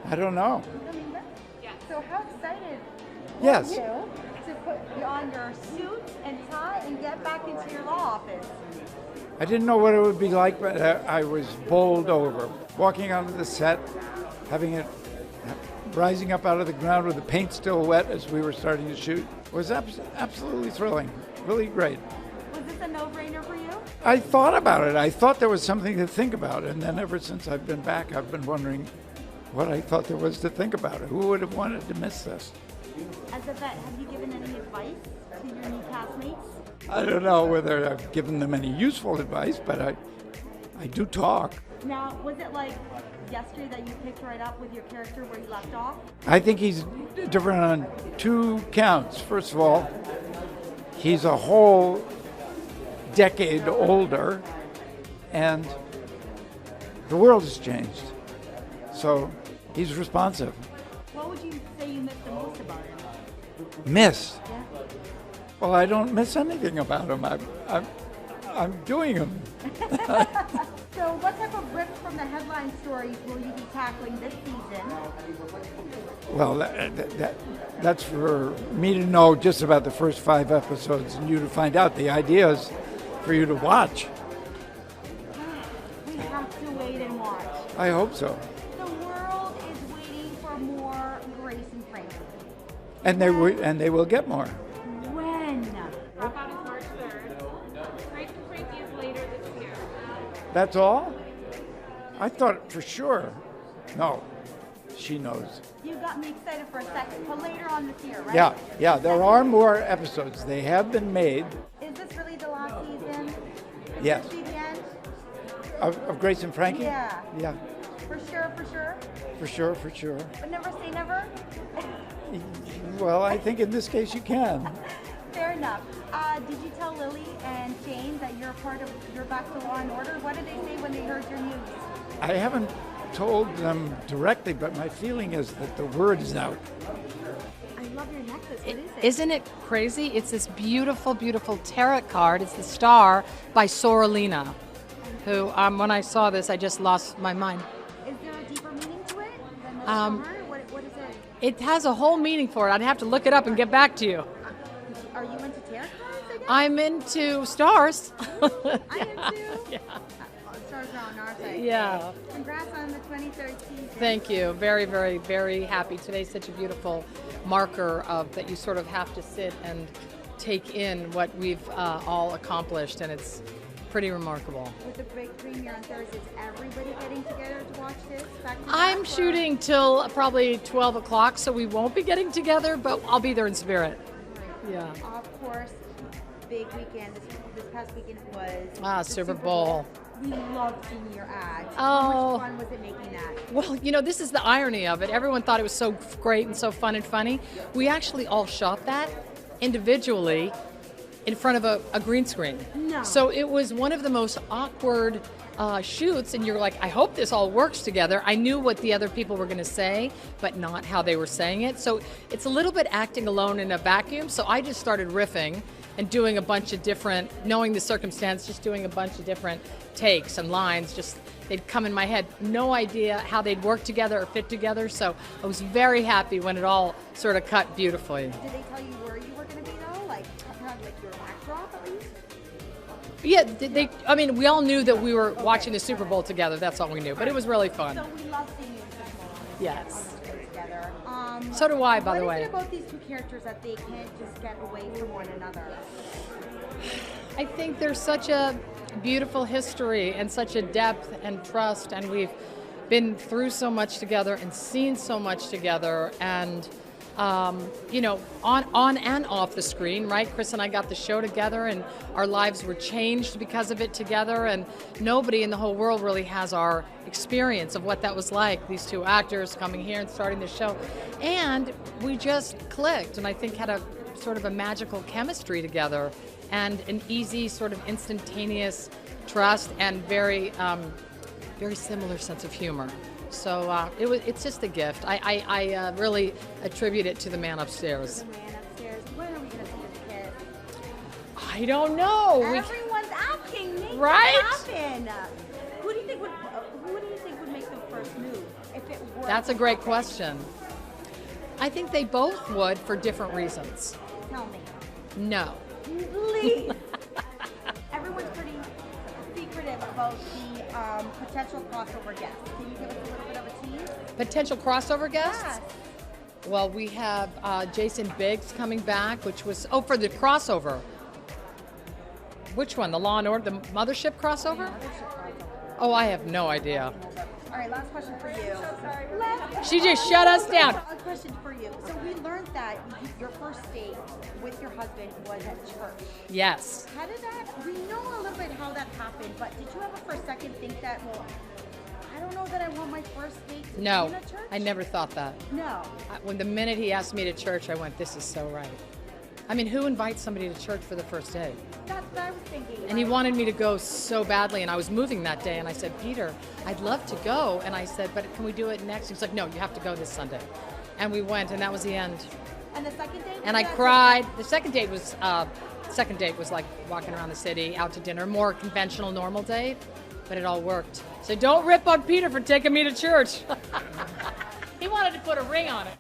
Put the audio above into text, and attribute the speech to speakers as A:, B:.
A: I don't know.
B: You don't remember? Yeah. So how excited
A: Yes.
B: were you to put on your suit and tie and get back into your law office?
A: I didn't know what it would be like, but I was bowled over. Walking onto the set, having it rising up out of the ground with the paint still wet as we were starting to shoot was absolutely thrilling. Really great.
B: Was this a no-brainer for you?
A: I thought about it. I thought there was something to think about. And then ever since I've been back, I've been wondering what I thought there was to think about. Who would have wanted to miss this?
B: As a vet, have you given any advice to your new castmates?
A: I don't know whether I've given them any useful advice, but I do talk.
B: Now, was it like yesterday that you picked right up with your character where you left off?
A: I think he's different on two counts. First of all, he's a whole decade older, and the world has changed. So he's responsive.
B: What would you say you missed the most about him?
A: Miss?
B: Yeah.
A: Well, I don't miss anything about him. I'm doing him.
B: So what type of rips from the headline stories will you be tackling this season?
A: Well, that's for me to know just about the first 5 episodes and you to find out. The idea is for you to watch.
B: We have to wait and watch.
A: I hope so.
B: The world is waiting for more Grace and Frankie.
A: And they will get more.
B: When?
C: How about it's March 3rd? Grace and Frankie is later this year.
A: That's all? I thought for sure. No, she knows.
B: You got me excited for a second, but later on this year, right?
A: Yeah, there are more episodes. They have been made.
B: Is this really the last season?
A: Yes.
B: This be the end?
A: Of Grace and Frankie?
B: Yeah.
A: Yeah,
B: For sure, for sure.
A: for sure.
B: But never say never?
A: Well, I think in this case you can.
B: Fair enough. Did you tell Lily and Jane that you're back to Law and Order? What did they say when they heard your news?
A: I haven't told them directly, but my feeling is that the word is out.
B: I love your necklace. What is it?
D: Isn't it crazy? It's this beautiful, beautiful tarot card. It's the Star by Soralina, who, when I saw this, I just lost my mind.
B: Is there a deeper meaning to it than the star? What is it?
D: It has a whole meaning for it. I'd have to look it up and get back to you.
B: Are you into tarot cards, I guess?
D: I'm into stars.
B: I am too.
D: Yeah.
B: Stars are on our side.
D: Yeah.
B: Congrats on the 23rd season.
D: Thank you. Very, very, very happy. Today's such a beautiful marker of that you sort of have to sit and take in what we've all accomplished, and it's pretty remarkable.
B: With the big premiere on Thursday, is everybody getting together to watch this?
D: I'm shooting till probably 12 o'clock, so we won't be getting together, but I'll be there in spirit. Yeah.
B: Of course, big weekend. This past weekend was the
D: Super Bowl.
B: We loved seeing your ads.
D: Oh.
B: How much fun was it making that?
D: Well, this is the irony of it. Everyone thought it was so great and so fun and funny. We actually all shot that individually in front of a green screen.
B: No.
D: So it was one of the most awkward shoots, and you're like, I hope this all works together. I knew what the other people were going to say, but not how they were saying it. So it's a little bit acting alone in a vacuum. So I just started riffing and doing a bunch of different, knowing the circumstance, just doing a bunch of different takes and lines. Just they'd come in my head. No idea how they'd work together or fit together. So I was very happy when it all sort of cut beautifully.
B: Did they tell you where you were going to be though? Like your backdrop at least?
D: Yeah, we all knew that we were watching the Super Bowl together. That's all we knew. But it was really fun.
B: So we love seeing you in Super Bowl.
D: Yes.
B: Together.
D: So do I, by the way.
B: What is it about these two characters that they can't just get away from one another?
D: I think there's such a beautiful history and such a depth and trust, and we've been through so much together and seen so much together, and on and off the screen, right? Chris and I got the show together, and our lives were changed because of it together, and nobody in the whole world really has our experience of what that was like, these two actors coming here and starting the show. And we just clicked, and I think had a sort of a magical chemistry together, and an easy sort of instantaneous trust, and very similar sense of humor. So it's just a gift. I really attribute it to the man upstairs.
B: The man upstairs. When are we going to see this kid?
D: I don't know.
B: Everyone's asking. Make
D: Right?
B: that happen. Who do you think would make the first move? if it were?
D: That's
B: to
D: a great
B: happen?
D: question. I think they both would for different reasons.
B: Tell me.
D: No.
B: Please. Everyone's pretty secretive about the potential crossover guests. Can you give us a little bit of a tease?
D: Potential crossover guests?
B: Yes.
D: Well, we have Jason Biggs coming back, which was, for the crossover. Which one? The Law and Order, the Mothership crossover? Oh, I have no idea.
B: All right, last question for you.
D: She just shut us down.
B: A question for you. So we learned that your first date with your husband was at church.
D: Yes.
B: How did that, we know a little bit how that happened, but did you ever for a second think that, well, I don't know that I want my first date to be
D: No,
B: in a church?
D: I never thought that.
B: No.
D: When the minute he asked me to church, I went, this is so right. I mean, who invites somebody to church for the first date?
B: That's what I was thinking.
D: And he wanted me to go so badly, and I was moving that day, and I said, Peter, I'd love to go. And I said, but can we do it next? He's like, no, you have to go this Sunday. And we went, and that was the end.
B: And the second date?
D: And I cried. The second date was like walking around the city, out to dinner, more conventional, normal date, but it all worked. So don't rip on Peter for taking me to church. He wanted to put a ring on it.